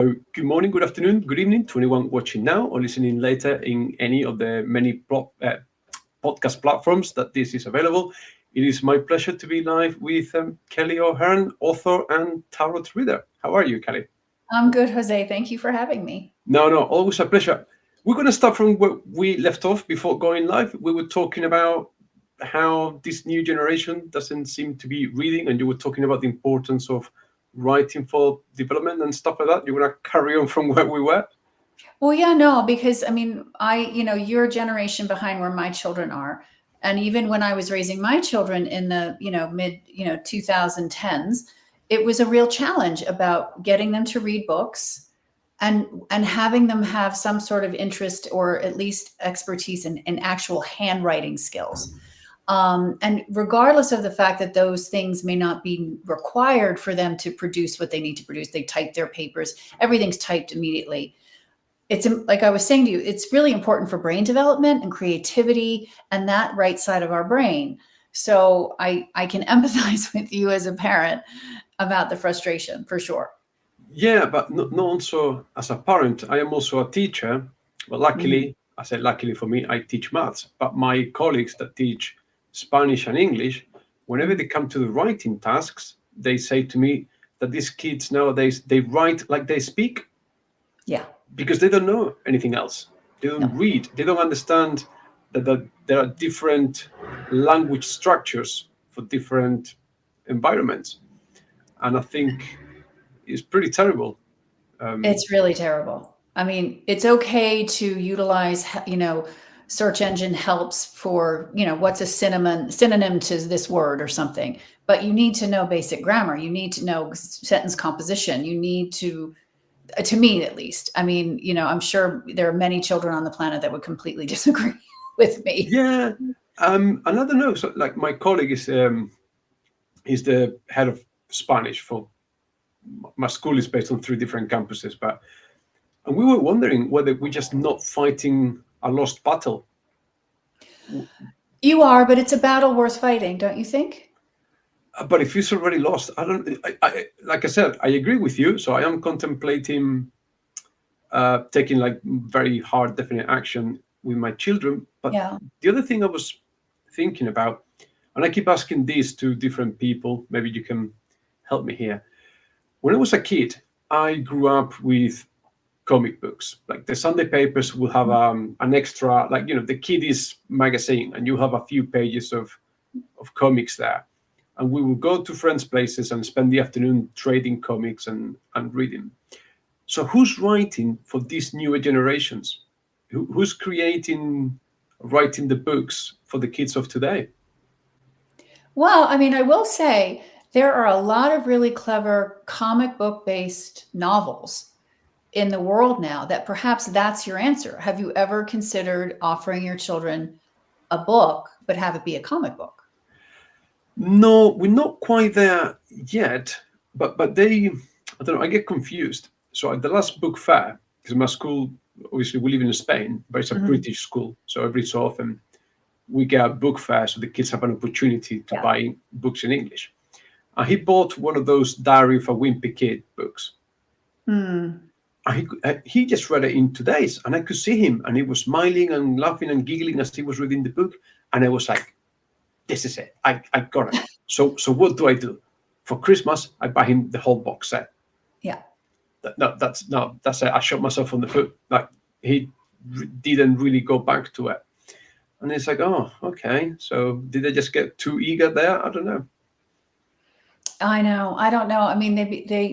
Good morning, good afternoon, good evening to anyone watching now or listening later in any of the many podcast platforms that this is available. It is my pleasure to be live with Kelly O'Hearn, author and tarot reader. How are you, Kelly? I'm good, Jose. Thank you for having me. No, always a pleasure. We're going to start from where we left off before going live. We were talking about how this new generation doesn't seem to be reading, and you were talking about the importance of writing for development and stuff like that. You want to carry on from where we were? Well, yeah, no, because you're a generation behind where my children are. And even when I was raising my children in the, mid, 2010s, it was a real challenge about getting them to read books and having them have some sort of interest or at least expertise in actual handwriting skills. And regardless of the fact that those things may not be required for them to produce what they need to produce, they type their papers, everything's typed immediately. It's like I was saying to you, it's really important for brain development and creativity and that right side of our brain. So I can empathize with you as a parent about the frustration for sure. Yeah, but not also as a parent. I am also a teacher. Well, luckily, I say luckily for me, I teach maths. But my colleagues that teach Spanish and English, whenever they come to the writing tasks, they say to me that these kids nowadays, they write like they speak Yeah. because they don't know anything else. They don't read. They don't understand that there are different language structures for different environments. And I think it's pretty terrible. It's really terrible. I mean, it's okay to utilize, search engine helps for, what's a synonym to this word or something. But you need to know basic grammar. You need to know sentence composition. You need to me at least. I mean, I'm sure there are many children on the planet that would completely disagree with me. Yeah. Another note, so like my colleague is the head of Spanish for my school is based on 3 different campuses, and we were wondering whether we're just not fighting a lost battle. You are, but it's a battle worth fighting, don't you think? But if it's already lost, like I said, I agree with you. So I am contemplating taking like very hard, definite action with my children. But Yeah. the other thing I was thinking about, and I keep asking this to different people, maybe you can help me here. When I was a kid, I grew up with comic books. Like the Sunday papers will have an extra, like, the Kiddies magazine, and you have a few pages of comics there. And we would go to friends' places and spend the afternoon trading comics and reading. So who's writing for these newer generations? Who's writing the books for the kids of today? Well, I mean, I will say there are a lot of really clever comic book based novels in the world now that perhaps that's your answer. Have you ever considered offering your children a book, but have it be a comic book? No, we're not quite there yet, but they, I don't know, I get confused. So at the last book fair, because my school, obviously we live in Spain, but it's a British school. So every so often we get a book fair so the kids have an opportunity to buy books in English. And he bought one of those Diary of a Wimpy Kid books. He just read it in 2 days, and I could see him, and he was smiling and laughing and giggling as he was reading the book. And I was like, this is it. I got it. So what do? For Christmas, I buy him the whole box set. Yeah. That's it. I shot myself on the foot. Like he didn't really go back to it. And it's like, oh, okay. So did they just get too eager there? I don't know. I know. I don't know. I mean,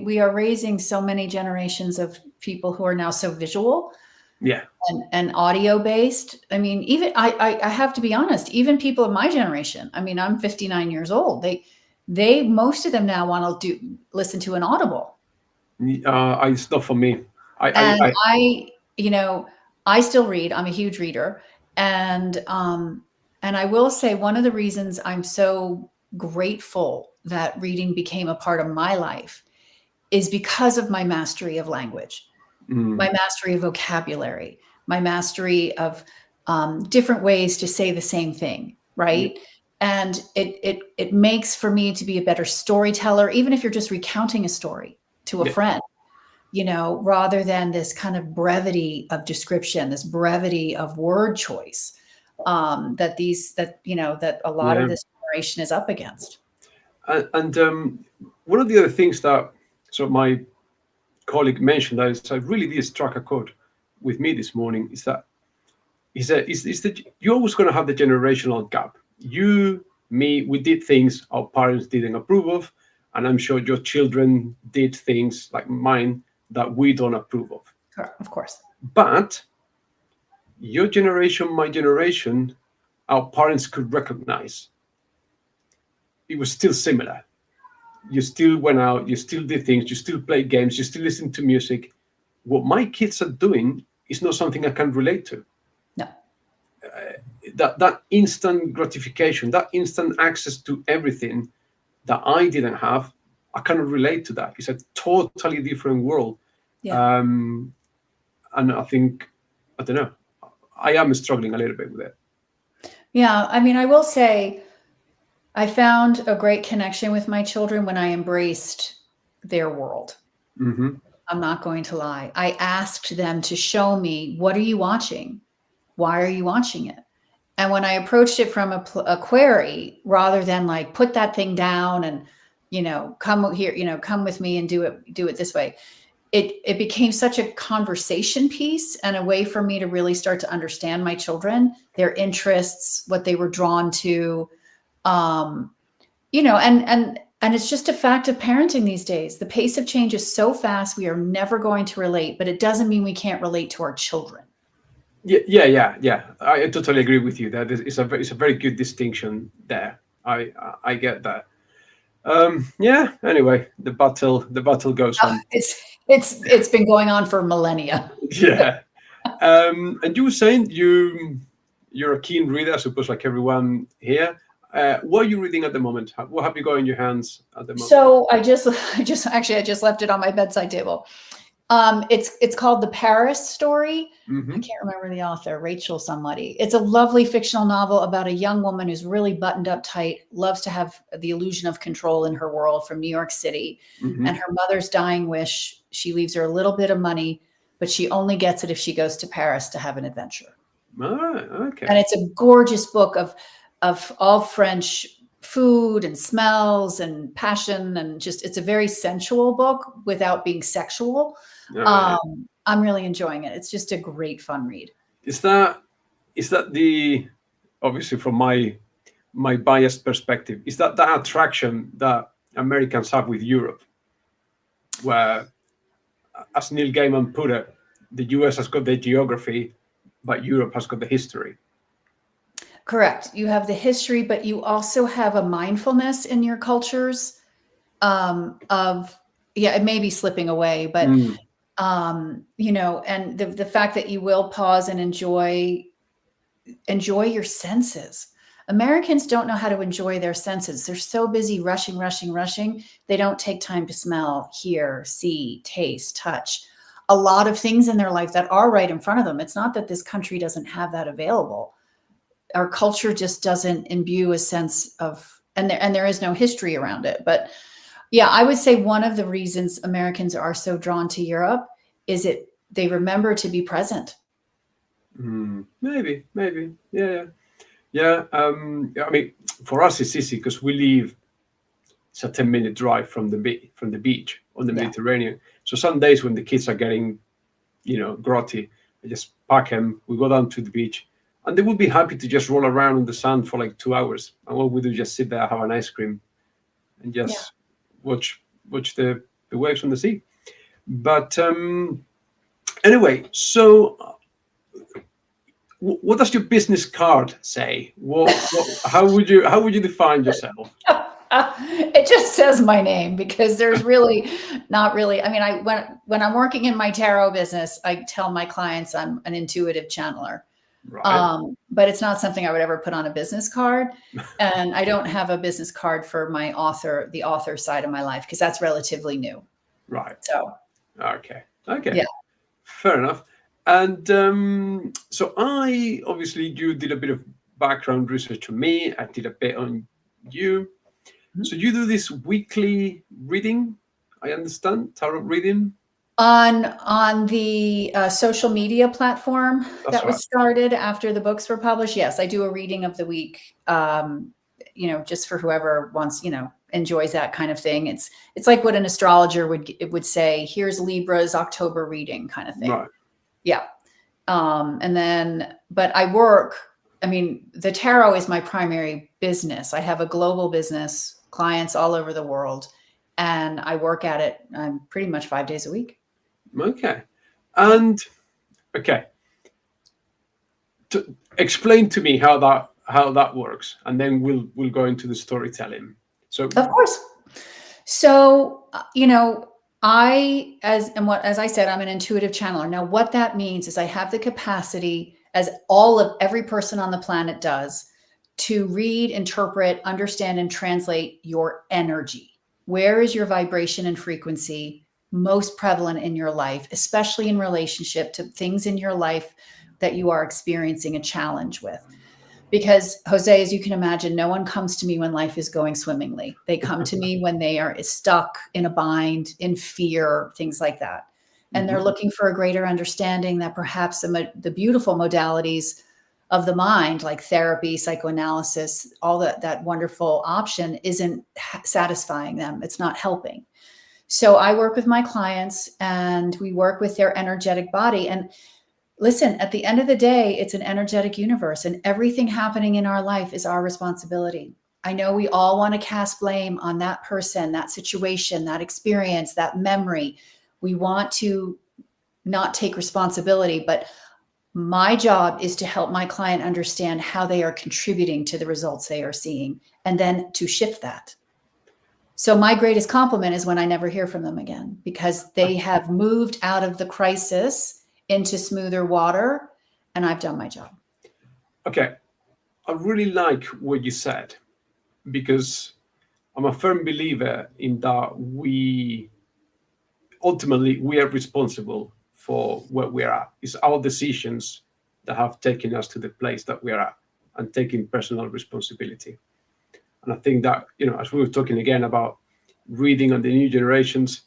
we are raising so many generations of people who are now so visual. Yeah. And audio based. I mean, even I have to be honest, even people of my generation, I mean, I'm 59 years old. They most of them now want to listen to an Audible. It's not for me. I still read. I'm a huge reader. And I will say one of the reasons I'm so grateful that reading became a part of my life is because of my mastery of language, my mastery of vocabulary, my mastery of different ways to say the same thing, right? And it makes for me to be a better storyteller, even if you're just recounting a story to a friend. rather than this kind of brevity of description, this brevity of word choice, that a lot of Yeah. this generation is up against. And one of the other things that my colleague mentioned that is, really did struck a chord with me this morning is that you're always going to have the generational gap. You, me, we did things our parents didn't approve of, and I'm sure your children did things like mine that we don't approve of. Of course. But your generation, my generation, our parents could recognize it was still similar. You still went out, you still did things, you still played games, you still listened to music. What my kids are doing is not something I can relate to. No. That instant gratification, that instant access to everything that I didn't have, I cannot relate to that. It's a totally different world. Yeah. And I think, I don't know, I am struggling a little bit with it. Yeah. I mean, I will say I found a great connection with my children when I embraced their world. Mm-hmm. I'm not going to lie. I asked them to show me, what are you watching? Why are you watching it? And when I approached it from a query, rather than like, put that thing down and, come here, come with me and do it this way, it became such a conversation piece and a way for me to really start to understand my children, their interests, what they were drawn to, and it's just a fact of parenting these days. The pace of change is so fast, we are never going to relate, but it doesn't mean we can't relate to our children. Yeah. I totally agree with you. That it's a very good distinction there. I get that. Yeah. Anyway, the battle goes on. It's been going on for millennia. Yeah. And you were saying you're a keen reader, I suppose, like everyone here. What are you reading at the moment? What have you got in your hands at the moment? So I just left it on my bedside table. It's called The Paris Story. Mm-hmm. I can't remember the author, Rachel somebody. It's a lovely fictional novel about a young woman who's really buttoned up tight, loves to have the illusion of control in her world, from New York City. Mm-hmm. And her mother's dying wish, she leaves her a little bit of money, but she only gets it if she goes to Paris to have an adventure. Okay. And it's a gorgeous book of all French food and smells and passion, and just, it's a very sensual book without being sexual. I'm really enjoying it. It's just a great fun read. Is that the, obviously from my biased perspective, is that attraction that Americans have with Europe, where, as Neil Gaiman put it, the US has got the geography, but Europe has got the history? Correct. You have the history, but you also have a mindfulness in your cultures it may be slipping away, but and the fact that you will pause and enjoy your senses. Americans don't know how to enjoy their senses. They're so busy rushing. They don't take time to smell, hear, see, taste, touch. A lot of things in their life that are right in front of them. It's not that this country doesn't have that available. Our culture just doesn't imbue a sense of, and there is no history around it. But yeah, I would say one of the reasons Americans are so drawn to Europe is they remember to be present. Maybe. Yeah. I mean, for us, it's easy because we live, it's a 10-minute drive from the beach on the Mediterranean. So some days when the kids are getting, grotty, I just pack them, we go down to the beach, and they would be happy to just roll around in the sand for like 2 hours. And what we do is just sit there, have an ice cream, and just watch the waves on the sea. But anyway, so what does your business card say? How would you define yourself? It just says my name, because there's really not really. I mean, when I'm working in my tarot business, I tell my clients I'm an intuitive channeler. Right. But it's not something I would ever put on a business card. And I don't have a business card for the author side of my life, because that's relatively new. Right. So. Okay. Yeah. Fair enough. And so you did a bit of background research on me. I did a bit on you. So you do this weekly reading, I understand, tarot reading? On the social media platform That's that right. was started after the books were published, yes, I do a reading of the week. Just for whoever wants, enjoys that kind of thing. It's like what an astrologer would say. Here's Libra's October reading, kind of thing. Right. Yeah. But I work. I mean, the tarot is my primary business. I have a global business, clients all over the world, and I work at it pretty much 5 days a week. Okay. And okay, explain to me how that works, and then we'll go into the storytelling. So Of course. So, as I said, I'm an intuitive channeler. Now, what that means is I have the capacity, as every person on the planet does, to read, interpret, understand, and translate your energy. Where is your vibration and frequency most prevalent in your life, especially in relationship to things in your life that you are experiencing a challenge with? Because, Jose, as you can imagine, no one comes to me when life is going swimmingly. They come to me when they are stuck in a bind, in fear, things like that. And they're looking for a greater understanding that perhaps the beautiful modalities of the mind, like therapy, psychoanalysis, all that wonderful option isn't satisfying them. It's not helping. So I work with my clients and we work with their energetic body. And listen, at the end of the day, it's an energetic universe, and everything happening in our life is our responsibility. I know we all want to cast blame on that person, that situation, that experience, that memory. We want to not take responsibility, but my job is to help my client understand how they are contributing to the results they are seeing, and then to shift that. So my greatest compliment is when I never hear from them again, because they have moved out of the crisis into smoother water, and I've done my job. Okay, I really like what you said, because I'm a firm believer in that we are responsible for where we're at. It's our decisions that have taken us to the place that we're at, and taking personal responsibility. And I think that, as we were talking again about reading on the new generations,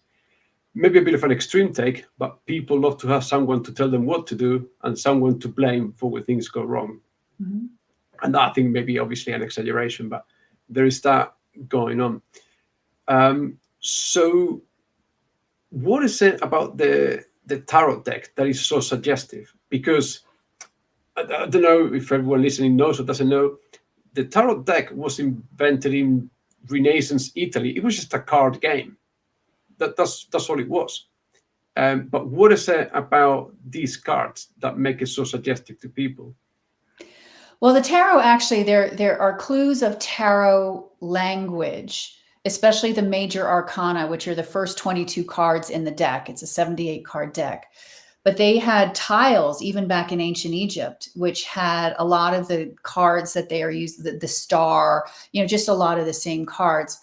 maybe a bit of an extreme take, but people love to have someone to tell them what to do and someone to blame for when things go wrong. Mm-hmm. And that, I think, maybe obviously an exaggeration, but there is that going on. So what is it about the tarot deck that is so suggestive? Because I don't know if everyone listening knows or doesn't know, the tarot deck was invented in Renaissance Italy. It was just a card game. That's all it was. But what is it about these cards that make it so suggestive to people? Well, the tarot, actually, there are clues of tarot language, especially the major arcana, which are the first 22 cards in the deck. It's a 78 card deck. But they had tiles even back in ancient Egypt, which had a lot of the cards that they are using, the star, just a lot of the same cards.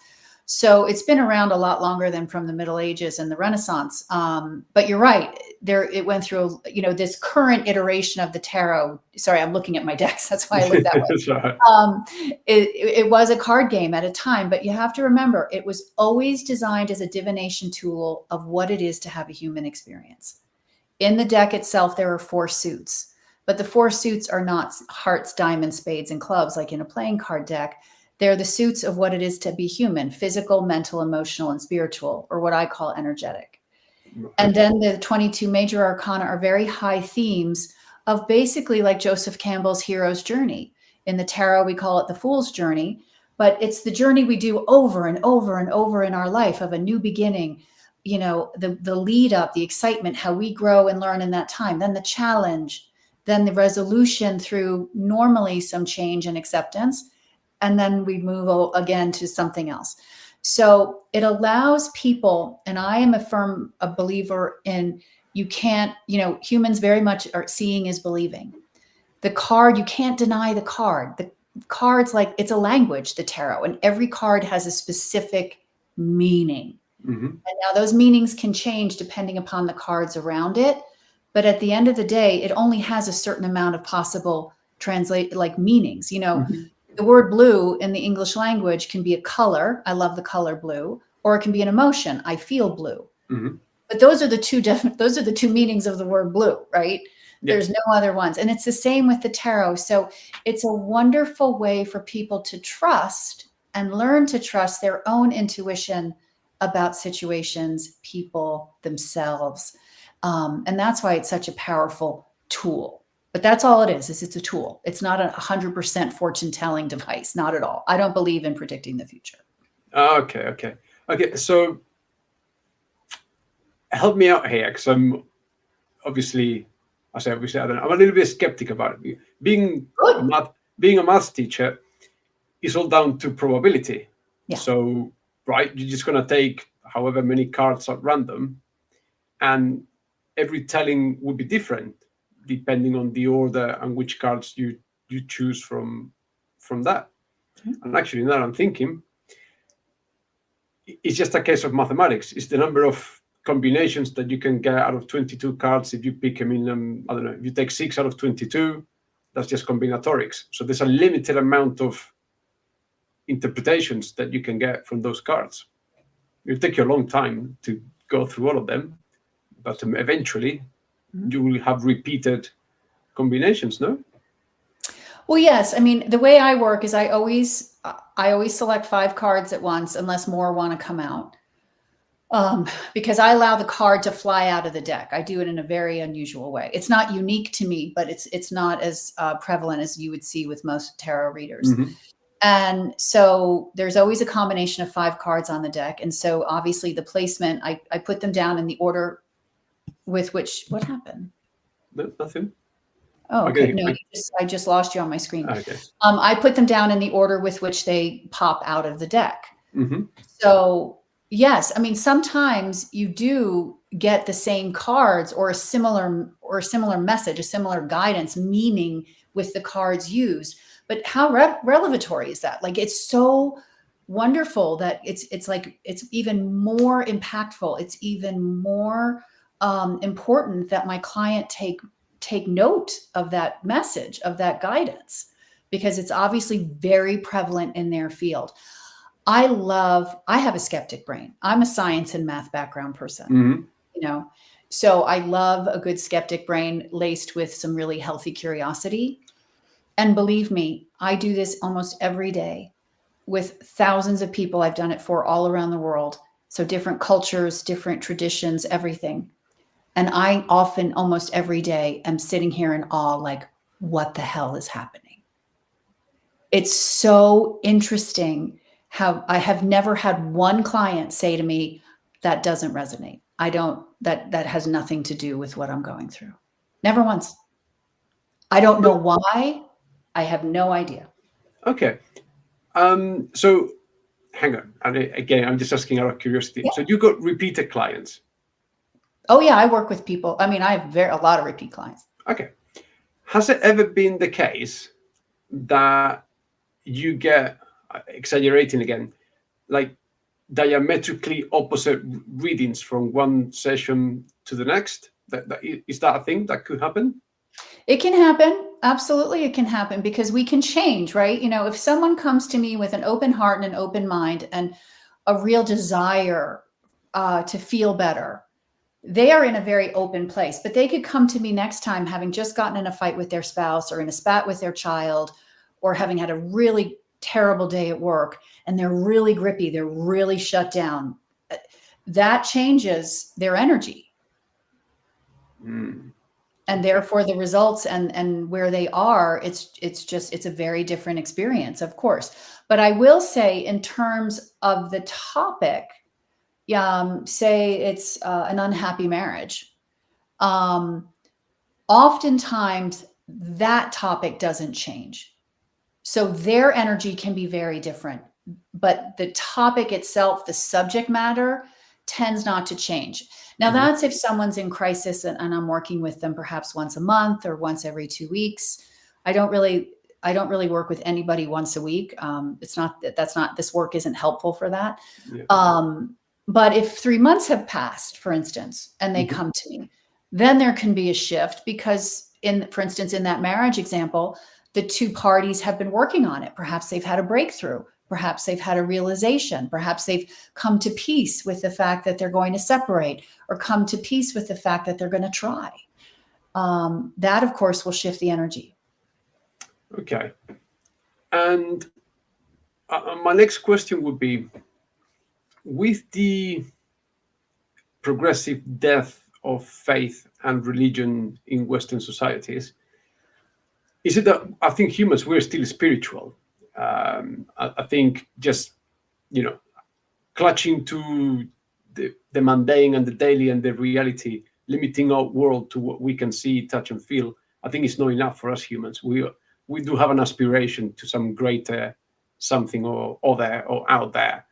So it's been around a lot longer than from the Middle Ages and the Renaissance. But you're right. It went through, this current iteration of the tarot. Sorry, I'm looking at my decks. That's why I look that way. Right. It was a card game at a time, but you have to remember, it was always designed as a divination tool of what it is to have a human experience. In the deck itself, there are 4 suits, but the 4 suits are not hearts, diamonds, spades, and clubs like in a playing card deck. They're the suits of what it is to be human: physical, mental, emotional, and spiritual, or what I call energetic. And then the 22 major arcana are very high themes of basically like Joseph Campbell's hero's journey. In the tarot, we call it the fool's journey, but it's the journey we do over and over and over in our life of a new beginning. The lead up, the excitement, how we grow and learn in that time, then the challenge, then the resolution through normally some change and acceptance. And then we move again to something else. So it allows people, and I am a believer in, humans very much are seeing is believing. The card, you can't deny the card. The card's like, it's a language, the tarot, and every card has a specific meaning. Mm-hmm. And now those meanings can change depending upon the cards around it. But at the end of the day, it only has a certain amount of possible meanings. Mm-hmm. The word blue in the English language can be a color. I love the color blue. Or it can be an emotion. I feel blue. Mm-hmm. But those are the two meanings of the word blue, right? Yeah. There's no other ones. And it's the same with the tarot. So it's a wonderful way for people to trust and learn to trust their own intuition about situations, people, themselves. And that's why it's such a powerful tool. But that's all it is it's a tool. It's not a 100% fortune telling device, not at all. I don't believe in predicting the future. Okay. So help me out here, because I'm obviously, I don't know, I'm a little bit skeptic about it. Being a math teacher is all down to probability. Yeah. So, right, you're just going to take however many cards at random, and every telling would be different depending on the order and which cards you choose from that. Mm-hmm. And actually, now I'm thinking, it's just a case of mathematics. It's the number of combinations that you can get out of 22 cards if you pick them in, I don't know, if you take 6 out of 22, that's just combinatorics. So there's a limited amount of interpretations that you can get from those cards. It'll take you a long time to go through all of them, but eventually you will have repeated combinations, no? Well, yes. I mean, the way I work is I always select 5 cards at once, unless more want to come out. Because I allow the card to fly out of the deck. I do it in a very unusual way. It's not unique to me, but it's not as prevalent as you would see with most tarot readers. Mm-hmm. And so there's always a combination of 5 cards on the deck. And so obviously the placement, I put them down in the order with which, what happened? No, nothing. Oh, okay. No, I just lost you on my screen. Okay. I put them down in the order with which they pop out of the deck. Mm-hmm. So yes, I mean, sometimes you do get the same cards or a similar message, a similar guidance meaning with the cards used. But how revelatory is that? Like, it's so wonderful that it's like, it's even more impactful. It's even more important that my client take note of that message, of that guidance, because it's obviously very prevalent in their field. I have a skeptic brain. I'm a science and math background person, Mm-hmm. So I love a good skeptic brain laced with some really healthy curiosity. And believe me, I do this almost every day with thousands of people I've done it for all around the world. So different cultures, different traditions, everything. And I often, almost every day, am sitting here in awe, like, what the hell is happening? It's so interesting how I have never had one client say to me, that doesn't resonate. That has nothing to do with what I'm going through. Never once. I don't know why. I have no idea. Okay. So hang on. And again, I'm just asking out of curiosity. Yeah. So you got repeated clients? Oh yeah, I work with people. I mean, I have a lot of repeat clients. Okay. Has it ever been the case that you get, exaggerating again, like diametrically opposite readings from one session to the next? Is that a thing that could happen? It can happen. Absolutely, it can happen, because we can change, right? If someone comes to me with an open heart and an open mind and a real desire to feel better, they are in a very open place. But they could come to me next time having just gotten in a fight with their spouse or in a spat with their child, or having had a really terrible day at work, and they're really grippy, they're really shut down. That changes their energy. And therefore the results and where they are, it's a very different experience, of course. But I will say, in terms of the topic, say it's an unhappy marriage. Oftentimes that topic doesn't change. So their energy can be very different, but the topic itself, the subject matter, tends not to change. Now, that's if someone's in crisis and I'm working with them perhaps once a month or once every 2 weeks. I don't really work with anybody once a week. This work isn't helpful for that. Yeah. But if 3 months have passed, for instance, and they come to me, then there can be a shift, because for instance, in that marriage example, the two parties have been working on it. Perhaps they've had a breakthrough. Perhaps they've had a realization. Perhaps they've come to peace with the fact that they're going to separate, or come to peace with the fact that they're going to try. That, of course, will shift the energy. Okay. And my next question would be, with the progressive death of faith and religion in Western societies, is it that I think humans, we're still spiritual? I think just, clutching to the mundane and the daily and the reality, limiting our world to what we can see, touch, and feel, I think it's not enough for us humans. We do have an aspiration to some greater something or other or out there.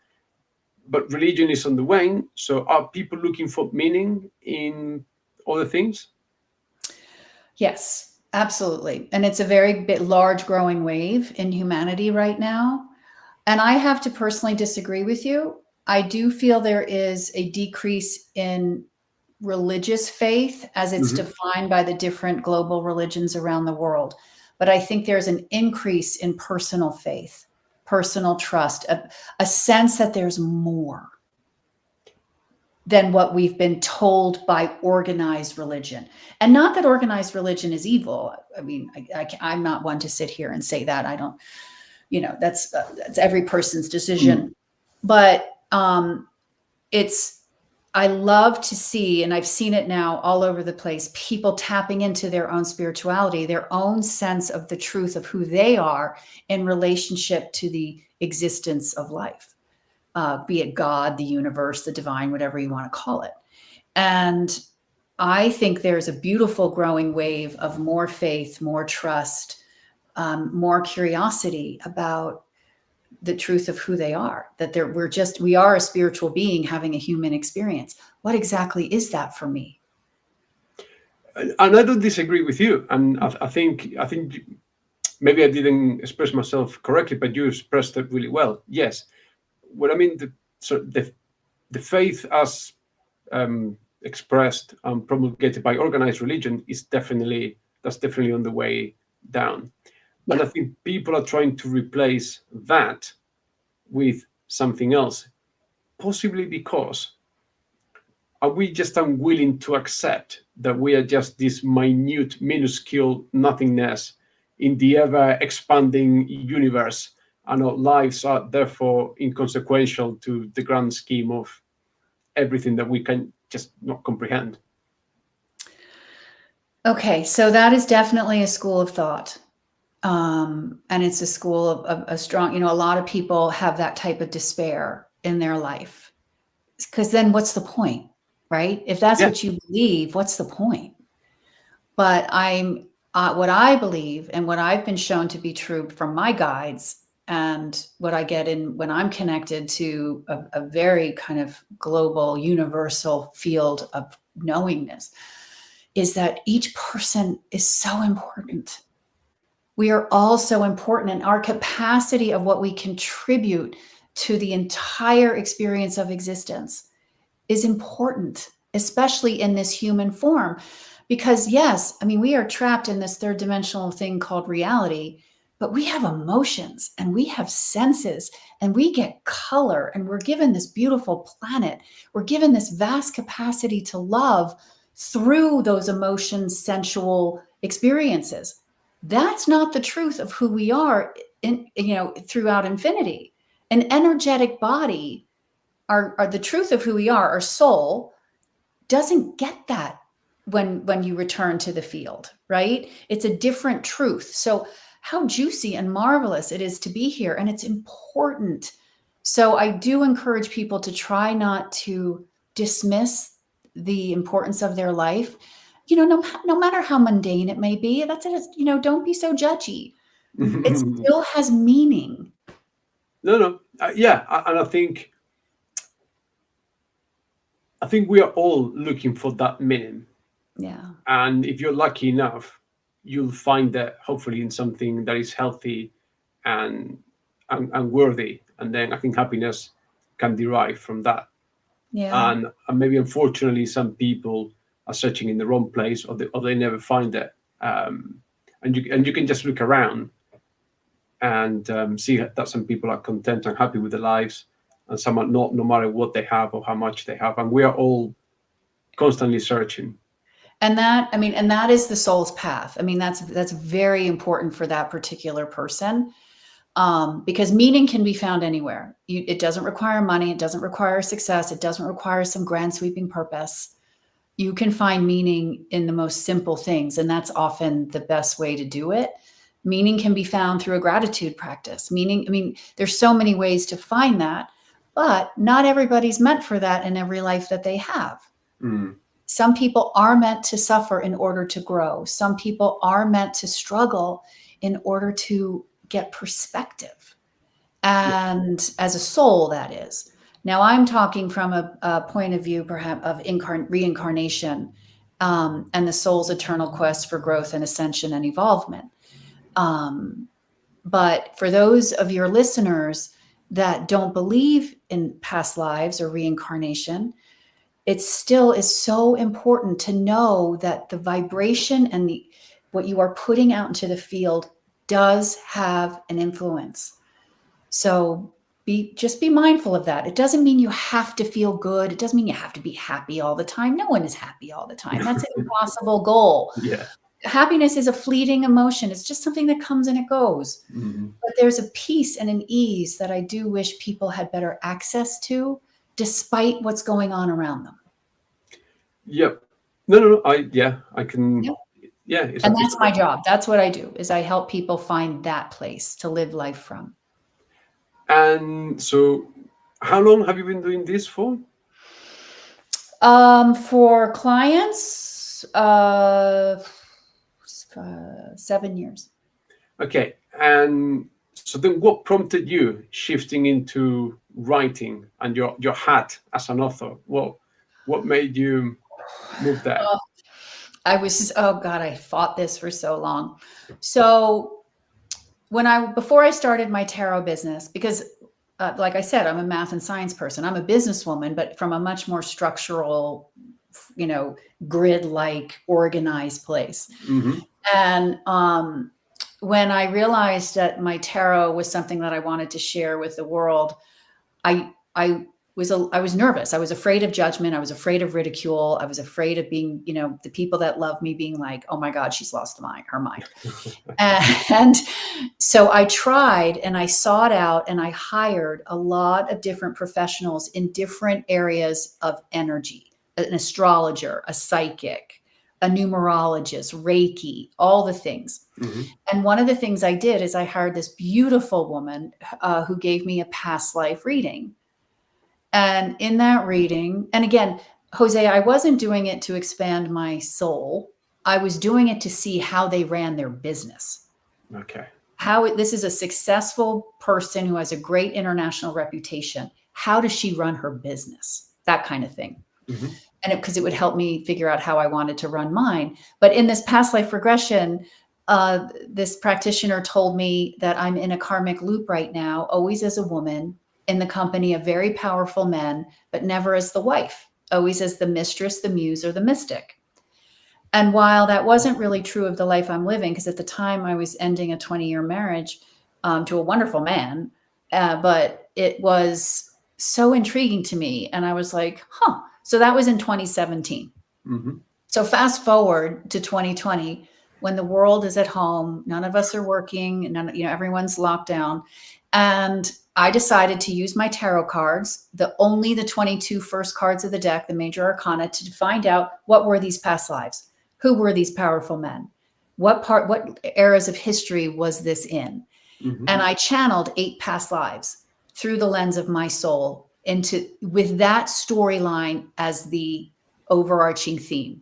But religion is on the wane. So are people looking for meaning in other things? Yes, absolutely. And it's a very large growing wave in humanity right now. And I have to personally disagree with you. I do feel there is a decrease in religious faith as it's defined by the different global religions around the world. But I think there's an increase in personal faith, personal trust, a sense that there's more than what we've been told by organized religion. And not that organized religion is evil. I mean, I'm not one to sit here and say that. I don't, that's every person's decision. But I love to see, and I've seen it now all over the place, people tapping into their own spirituality, their own sense of the truth of who they are in relationship to the existence of life, be it God, the universe, the divine, whatever you want to call it. And I think there's a beautiful growing wave of more faith, more trust, more curiosity about the truth of who they are, that we are a spiritual being having a human experience. What exactly is that for me? And I don't disagree with you. And I think maybe I didn't express myself correctly, but you expressed it really well. Yes. What I mean, the faith as expressed and promulgated by organized religion that's definitely on the way down. Yeah. And I think people are trying to replace that with something else, possibly because are we just unwilling to accept that we are just this minute, minuscule nothingness in the ever-expanding universe, and our lives are therefore inconsequential to the grand scheme of everything that we can just not comprehend? Okay, so that is definitely a school of thought. And it's a school of a strong, a lot of people have that type of despair in their life. Because then what's the point, right? If that's what you believe, what's the point? But what I believe and what I've been shown to be true from my guides, and what I get in when I'm connected to a very kind of global, universal field of knowingness, is that each person is so important. We are all so important, and our capacity of what we contribute to the entire experience of existence is important, especially in this human form. Because yes, I mean, we are trapped in this third dimensional thing called reality, but we have emotions and we have senses and we get color, and we're given this beautiful planet. We're given this vast capacity to love through those emotions, sensual experiences. That's not the truth of who we are throughout infinity. An energetic body, our the truth of who we are, our soul, doesn't get that when you return to the field, right? It's a different truth. So how juicy and marvelous it is to be here, and it's important. So I do encourage people to try not to dismiss the importance of their life. No matter how mundane it may be, that's it. Don't be so judgy. It still has meaning. No. Yeah, and I think we are all looking for that meaning. Yeah. And if you're lucky enough, you'll find that hopefully in something that is healthy and worthy. And then I think happiness can derive from that. Yeah. And maybe unfortunately some people are searching in the wrong place, or they never find it. And you can just look around and see that some people are content and happy with their lives, and some are not, no matter what they have or how much they have. And we are all constantly searching. And that, I mean, and that is the soul's path. I mean, that's very important for that particular person, because meaning can be found anywhere. It doesn't require money. It doesn't require success. It doesn't require some grand sweeping purpose. You can find meaning in the most simple things, and that's often the best way to do it. Meaning can be found through a gratitude practice. Meaning, I mean, there's so many ways to find that, but not everybody's meant for that in every life that they have. Mm. Some people are meant to suffer in order to grow. Some people are meant to struggle in order to get perspective. And as a soul, that is. Now, I'm talking from a point of view, perhaps, of reincarnation, and the soul's eternal quest for growth and ascension and evolvement. But for those of your listeners that don't believe in past lives or reincarnation, it still is so important to know that the vibration and what you are putting out into the field does have an influence. So just be mindful of that. It doesn't mean you have to feel good. It doesn't mean you have to be happy all the time. No one is happy all the time. That's an impossible goal. Yeah. Happiness is a fleeting emotion. It's just something that comes and it goes. Mm-hmm. But there's a peace and an ease that I do wish people had better access to, despite what's going on around them. Yep. No. I can. Yep. Yeah. And that's my job. That's what I do, is I help people find that place to live life from. And so, how long have you been doing this for? For clients, 7 years. Okay. And so then what prompted you shifting into writing and your hat as an author? What made you move there? I fought this for so long. So before I started my tarot business, because like I said, I'm a math and science person. I'm a businesswoman, but from a much more structural, grid-like organized place. Mm-hmm. And when I realized that my tarot was something that I wanted to share with the world, I was nervous. I was afraid of judgment. I was afraid of ridicule. I was afraid of being, the people that love me being like, oh my God, she's lost her mind. And so I tried and I sought out and I hired a lot of different professionals in different areas of energy, an astrologer, a psychic, a numerologist, Reiki, all the things. Mm-hmm. And one of the things I did is I hired this beautiful woman who gave me a past life reading. And in that reading, and again, Jose, I wasn't doing it to expand my soul. I was doing it to see how they ran their business. Okay. This is a successful person who has a great international reputation. How does she run her business? That kind of thing. Mm-hmm. And because it would help me figure out how I wanted to run mine. But in this past life regression, this practitioner told me that I'm in a karmic loop right now, always as a woman, in the company of very powerful men, but never as the wife, always as the mistress, the muse, or the mystic. And while that wasn't really true of the life I'm living, because at the time I was ending a 20-year marriage to a wonderful man, but it was so intriguing to me. And I was like, so that was in 2017. Mm-hmm. So fast forward to 2020, when the world is at home, none of us are working, everyone's locked down. And I decided to use my tarot cards, only the 22 first cards of the deck, the major arcana, to find out what were these past lives? Who were these powerful men? What eras of history was this in? Mm-hmm. And I channeled 8 past lives through the lens of my soul with that storyline as the overarching theme.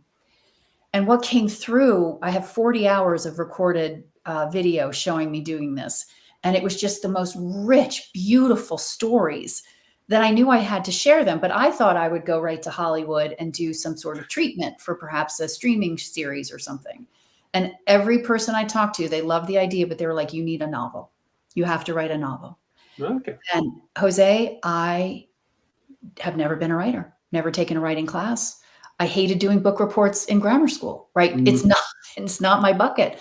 And what came through, I have 40 hours of recorded video showing me doing this. And it was just the most rich, beautiful stories that I knew I had to share them. But I thought I would go right to Hollywood and do some sort of treatment for perhaps a streaming series or something. And every person I talked to, they loved the idea, but they were like, you need a novel. You have to write a novel. Okay. And Jose, I have never been a writer, never taken a writing class. I hated doing book reports in grammar school, right? Mm. It's not my bucket.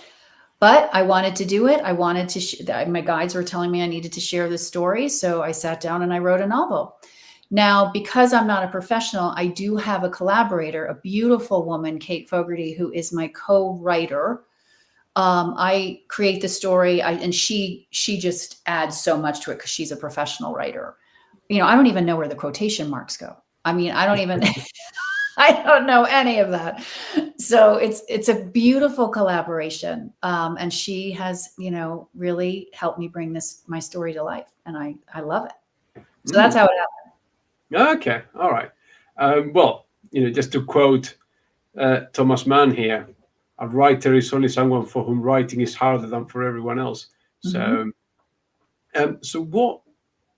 but I wanted to do it. I wanted to, my guides were telling me I needed to share this story. So I sat down and I wrote a novel. Now, because I'm not a professional, I do have a collaborator, a beautiful woman, Kate Fogarty, who is my co-writer. I create the story, and she just adds so much to it because she's a professional writer. You know, I don't even know where the quotation marks go. I mean, I don't even, I don't know any of that. So it's a beautiful collaboration. And she has, you know, really helped me bring my story to life. And I love it. So that's how it happened. Okay. All right. Well, you know, just to quote Thomas Mann here, a writer is only someone for whom writing is harder than for everyone else. So, so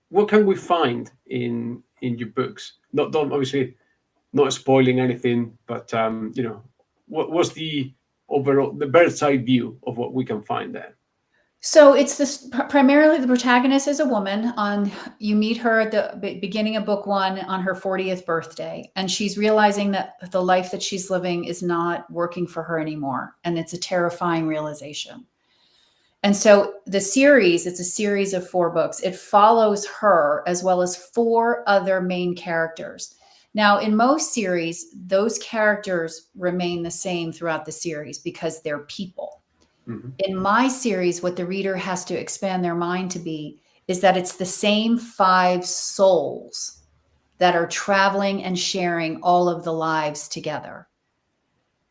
what can we find in your books? Don't obviously not spoiling anything, but you know, what's the overall, the bird's eye view of what we can find there? So it's this, primarily the protagonist is a woman. You meet her at the beginning of book 1 on her 40th birthday, and she's realizing that the life that she's living is not working for her anymore, and it's a terrifying realization. And so it's a series of 4 books. It follows her as well as 4 other main characters. Now, in most series, those characters remain the same throughout the series because they're people. In my series, what the reader has to expand their mind to be is that it's the same 5 souls that are traveling and sharing all of the lives together.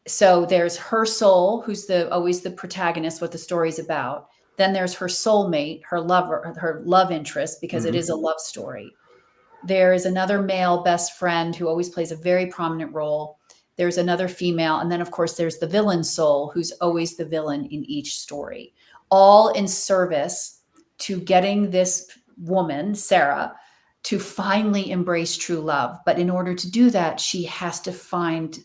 So there's her soul, who's always the protagonist, what the story's about. Then there's her soulmate, her lover, her love interest, because it is a love story. There is another male best friend who always plays a very prominent role. There's another female. And then, of course, there's the villain soul, who's always the villain in each story, all in service to getting this woman, Sarah, to finally embrace true love. But in order to do that, she has to find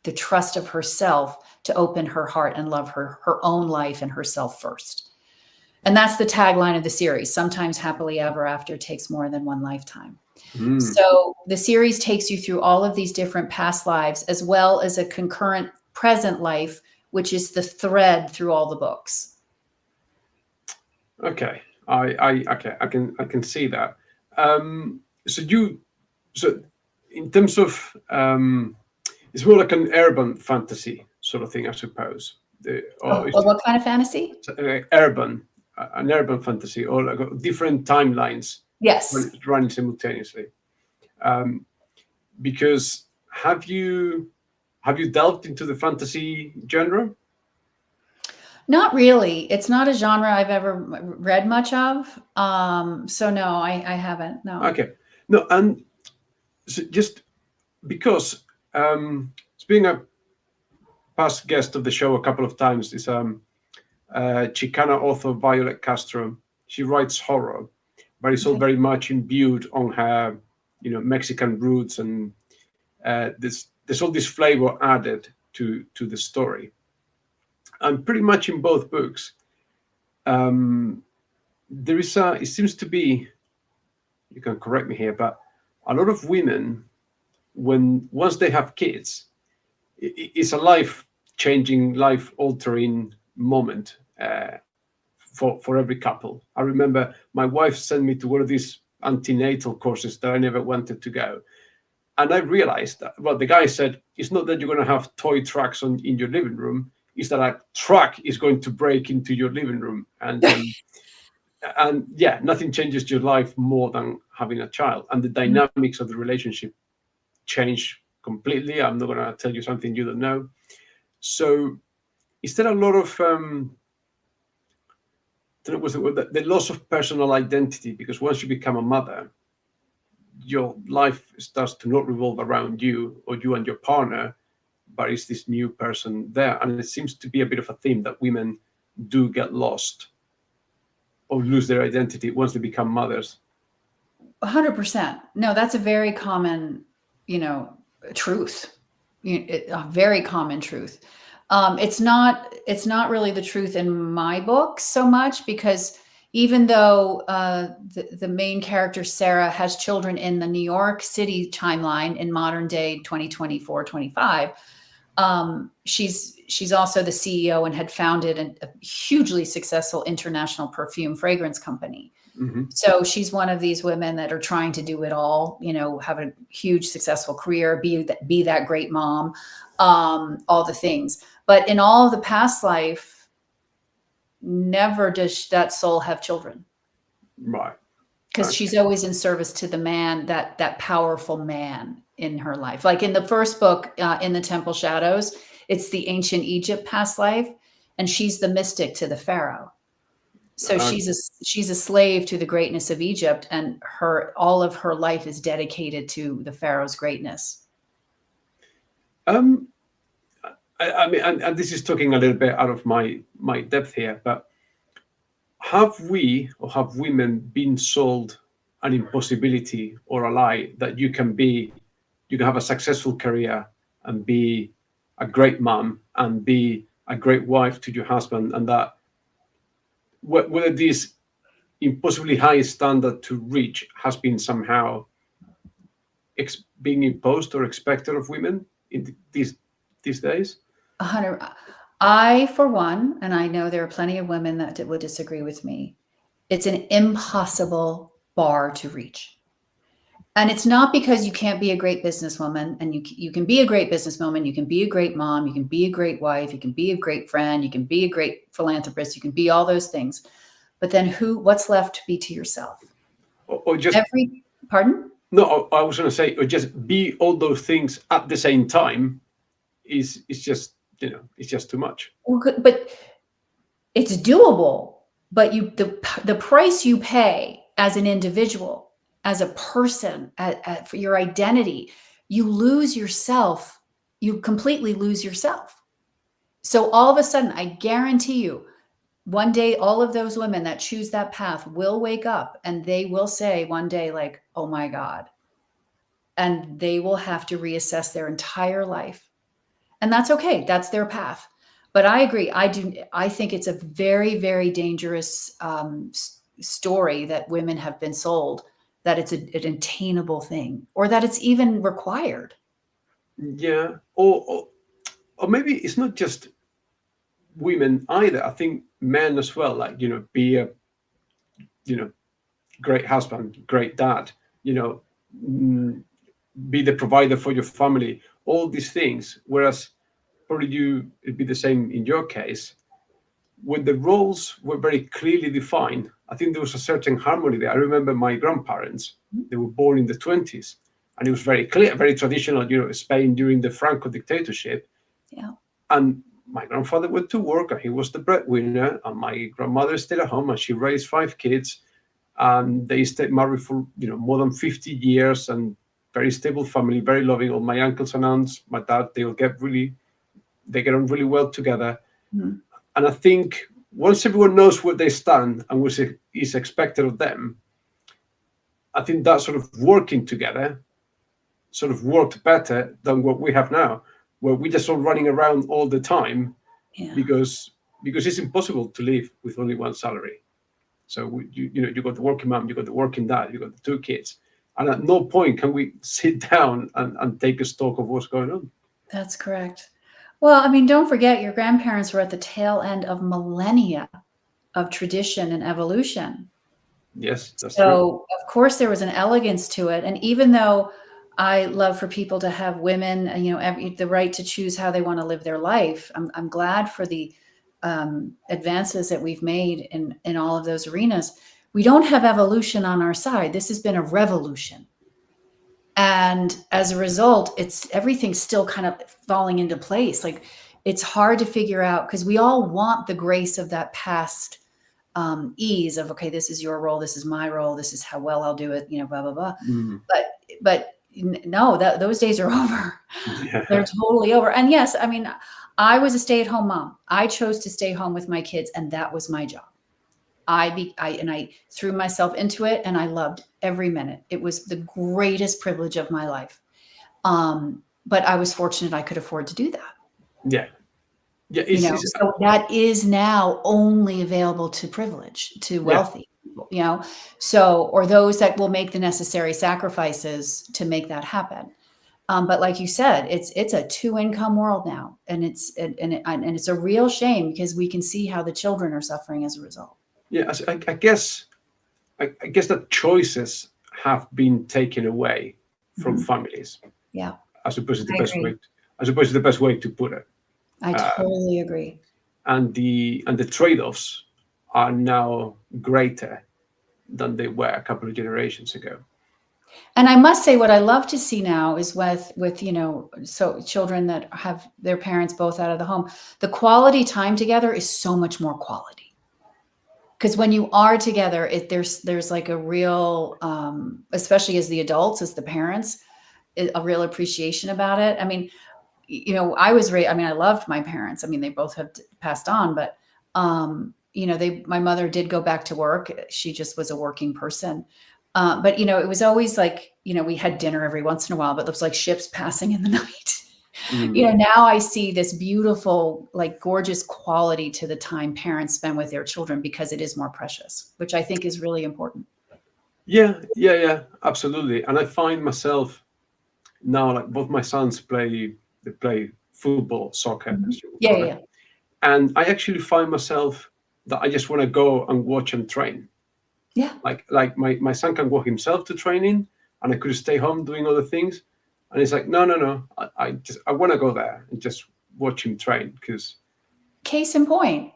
the trust of herself to open her heart and love her own life and herself first. And that's the tagline of the series. Sometimes happily ever after takes more than one lifetime. So the series takes you through all of these different past lives, as well as a concurrent present life, which is the thread through all the books. Okay, I can see that. So in terms of it's more like an urban fantasy sort of thing, I suppose. What kind of fantasy? An urban fantasy, or like different timelines. Yes, running simultaneously. Because have you delved into the fantasy genre? Not really. It's not a genre I've ever read much of. So no, I haven't. No. Okay. No, and so just because being a past guest of the show a couple of times is Chicana author Violet Castro. She writes horror, but it's all very much imbued on her, you know, Mexican roots, and there's all this flavor added to the story. And pretty much in both books, there is it seems to be, you can correct me here, but a lot of women, once they have kids, it's a life-changing, life-altering moment for every couple. I remember my wife sent me to one of these antenatal courses that I never wanted to go. And I realized that, well, the guy said, it's not that you're going to have toy trucks in your living room, it's that a truck is going to break into your living room. And and yeah, nothing changes your life more than having a child. And the dynamics of the relationship change completely. I'm not going to tell you something you don't know. So is there a lot of the loss of personal identity? Because once you become a mother, your life starts to not revolve around you or you and your partner, but it's this new person there. And it seems to be a bit of a theme that women do get lost or lose their identity once they become mothers. 100%. No, that's a very common, truth. A very common truth. It's not really the truth in my book so much, because even though the main character, Sarah, has children in the New York City timeline in modern day 2024, 25, She's also the CEO and had founded a hugely successful international perfume fragrance company. Hmm. So she's one of these women that are trying to do it all, have a huge successful career, be that great mom, all the things. But in all of the past life, never does that soul have children. Right. Because Okay. she's always in service to the man, that powerful man in her life. Like in the first book, in the Temple Shadows, it's the ancient Egypt past life, and she's the mystic to the Pharaoh. So she's a slave to the greatness of Egypt, and all of her life is dedicated to the Pharaoh's greatness. Um, I mean, and this is talking a little bit out of my depth here, but have we or have women been sold an impossibility or a lie that you can have a successful career and be a great mom and be a great wife to your husband, and that whether this impossibly high standard to reach has been somehow being imposed or expected of women in these days? 100. I, for one, and I know there are plenty of women that would disagree with me, it's an impossible bar to reach. And it's not because you can't be a great businesswoman, and you can be a great businesswoman, you can be a great mom, you can be a great wife, you can be a great friend, you can be a great philanthropist, you can be all those things. But then what's left to be to yourself? Or just Pardon? No, I was going to say, or just be all those things at the same time is just it's just too much. But it's doable. But the price you pay as an individual, as a person, for your identity, you lose yourself. You completely lose yourself. So all of a sudden, I guarantee you, one day, all of those women that choose that path will wake up and they will say one day, like, oh my God. And they will have to reassess their entire life. And that's okay. That's their path. But I agree. I think it's a very, very dangerous story that women have been sold, that it's an attainable thing, or that it's even required. Yeah, or maybe it's not just women either. I think men as well. Like be a great husband, great dad. Be the provider for your family. All these things. Whereas probably it'd be the same in your case. When the roles were very clearly defined, I think there was a certain harmony there. I remember my grandparents, they were born in the 20s, and it was very clear, very traditional, Spain during the Franco dictatorship. Yeah. And my grandfather went to work, and he was the breadwinner, and my grandmother stayed at home, and she raised 5 kids, and they stayed married for, more than 50 years, and very stable family, very loving. All my uncles and aunts, my dad, they get on really well together. Mm-hmm. And I think once everyone knows where they stand and what is expected of them, I think that sort of working together sort of worked better than what we have now, where we're just all running around all the time. Yeah. because it's impossible to live with only one salary. So you got the working mom, you got the working dad, you got the 2 kids, and at no point can we sit down and take a stock of what's going on. That's correct. Well, I mean, don't forget your grandparents were at the tail end of millennia of tradition and evolution. Yes, that's so true. Of course there was an elegance to it. And even though I love for people to have women, the right to choose how they want to live their life, I'm glad for the advances that we've made in all of those arenas. We don't have evolution on our side. This has been a revolution. And as a result, everything's still kind of falling into place. Like, it's hard to figure out, because we all want the grace of that past ease of, okay, this is your role, this is my role, this is how well I'll do it, blah, blah, blah. Mm. But no, those days are over. Yeah. They're totally over. And yes, I mean, I was a stay-at-home mom. I chose to stay home with my kids, and that was my job. I threw myself into it, and I loved every minute. It was the greatest privilege of my life. But I was fortunate I could afford to do that. Yeah. So that is now only available to privilege, to wealthy people, or those that will make the necessary sacrifices to make that happen. But like you said, it's a two-income world now, and it's a real shame because we can see how the children are suffering as a result. Yeah, I guess that choices have been taken away from Mhm. families. Yeah, I suppose is the I best agree. way. I suppose is the best way to put it. I totally agree. And the trade-offs are now greater than they were a couple of generations ago. And I must say, what I love to see now is with so children that have their parents both out of the home, the quality time together is so much more quality. Because when you are together, there's like a real, especially as the adults, as the parents, a real appreciation about it. I mean, I was raised. I mean, I loved my parents. I mean, they both have passed on, but my mother did go back to work. She just was a working person. But it was always like, we had dinner every once in a while, but it was like ships passing in the night. Mm. Now I see this beautiful, like gorgeous quality to the time parents spend with their children because it is more precious, which I think is really important. Yeah, absolutely. And I find myself now, like both my sons they play football, soccer, Mhm. as you would Yeah, call yeah, it, yeah. and I actually find myself that I just want to go and watch and train. Yeah. Like my son can go himself to training, and I could stay home doing other things, and it's like no, I want to go there and just watch him train because Case in point.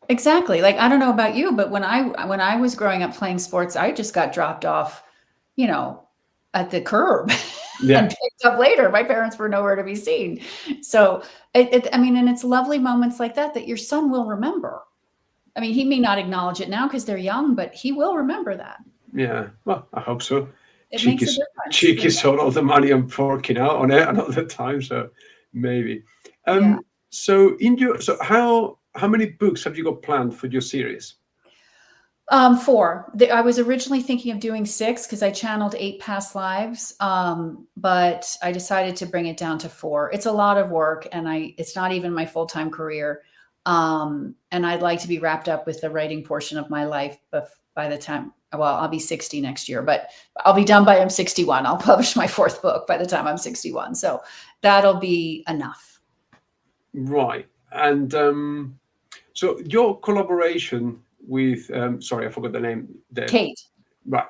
Exactly. Like, I don't know about you, but when I was growing up playing sports, I just got dropped off, you know, at the curb and yeah, picked up later. My parents were nowhere to be seen. So I mean, and it's lovely moments like that your son will remember. I mean, he may not acknowledge it now because they're young, but he will remember that. yeah. Well, I hope so. It makes a Cheeky's difference. cheeky sold all the money I'm forking out on it another time, so maybe. Yeah. So how many books have you got planned for your series? 4. I was originally thinking of doing 6 because I channeled 8 past lives, but I decided to bring it down to 4. It's a lot of work, and it's not even my full-time career. And I'd like to be wrapped up with the writing portion of my life by the time, well, I'll be 60 next year, but I'll be done by I'm 61. I'll publish my 4th book by the time I'm 61. So that'll be enough. Right. And so your collaboration with sorry, I forgot the name. Kate. Right.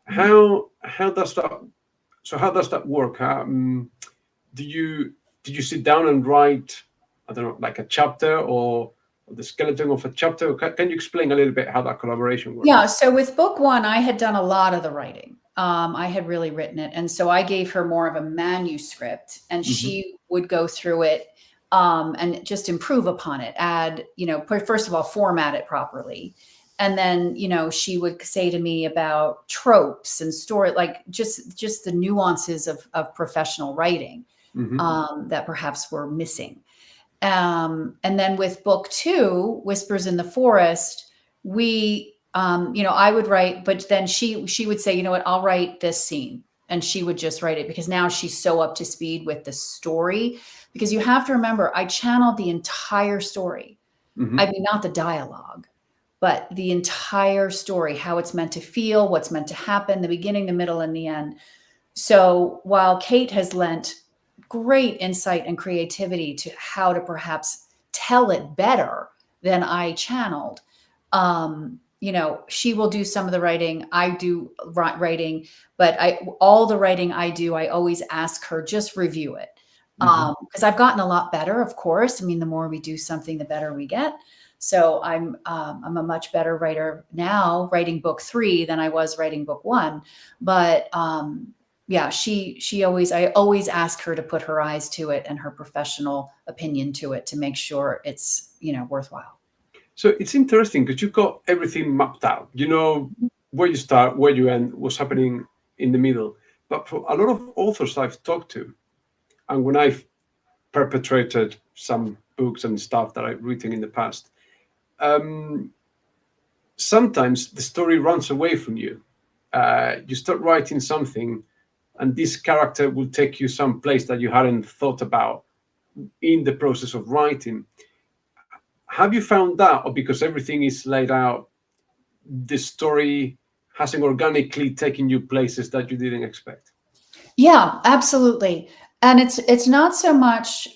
Mhm. How does that work? Did you sit down and write, I don't know, like a chapter or the skeleton of a chapter? Can you explain a little bit how that collaboration works? Yeah, so with book 1, I had done a lot of the writing. I had really written it, and so I gave her more of a manuscript, and Hmm. she would go through it, and just improve upon it, add, first of all, format it properly, and then, she would say to me about tropes and story, like just the nuances of professional writing, Hmm. that perhaps were missing. And then with book 2, Whispers in the Forest, I would write, but then she would say, you know what, I'll write this scene. And she would just write it because now she's so up to speed with the story. Because you have to remember, I channeled the entire story. Hmm. I mean, not the dialogue, but the entire story, how it's meant to feel, what's meant to happen, the beginning, the middle, and the end. So while Kate has lent great insight and creativity to how to perhaps tell it better than I channeled, she will do some of the writing. I do writing, but all the writing I do, I always ask her, just review it. Hmm. Because I've gotten a lot better, of course. I mean, the more we do something, the better we get. So I'm a much better writer now, writing book 3 than I was writing book 1. But yeah, I always ask her to put her eyes to it and her professional opinion to it to make sure it's, worthwhile. So it's interesting because you've got everything mapped out. You know where you start, where you end, what's happening in the middle. But for a lot of authors I've talked to, and when I've perpetrated some books and stuff that I've written in the past, um, sometimes the story runs away from you. You start writing something, and this character will take you some place that you hadn't thought about in the process of writing. Have you found that, or because everything is laid out, the story hasn't organically taken you places that you didn't expect? Yeah, absolutely. And it's not so much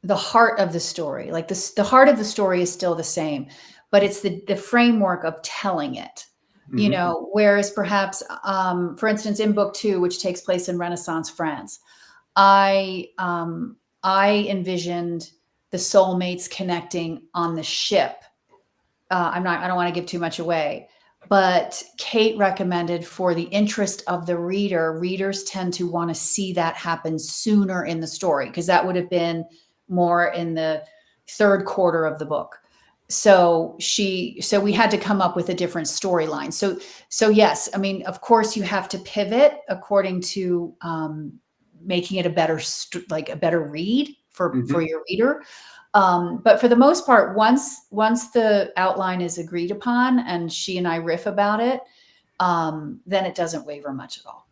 the heart of the story. Like the heart of the story is still the same, but it's the framework of telling it. You Mm-hmm. know, whereas perhaps, for instance, in book 2, which takes place in Renaissance France, I envisioned the soulmates connecting on the ship. I don't want to give too much away, but Kate recommended, for the interest of the reader, readers tend to want to see that happen sooner in the story, because that would have been more in the third quarter of the book. So we had to come up with a different storyline. So yes, I mean, of course you have to pivot according to making it a better like a better read for Mm-hmm. your reader. But for the most part, once the outline is agreed upon and she and I riff about it, then it doesn't waver much at all.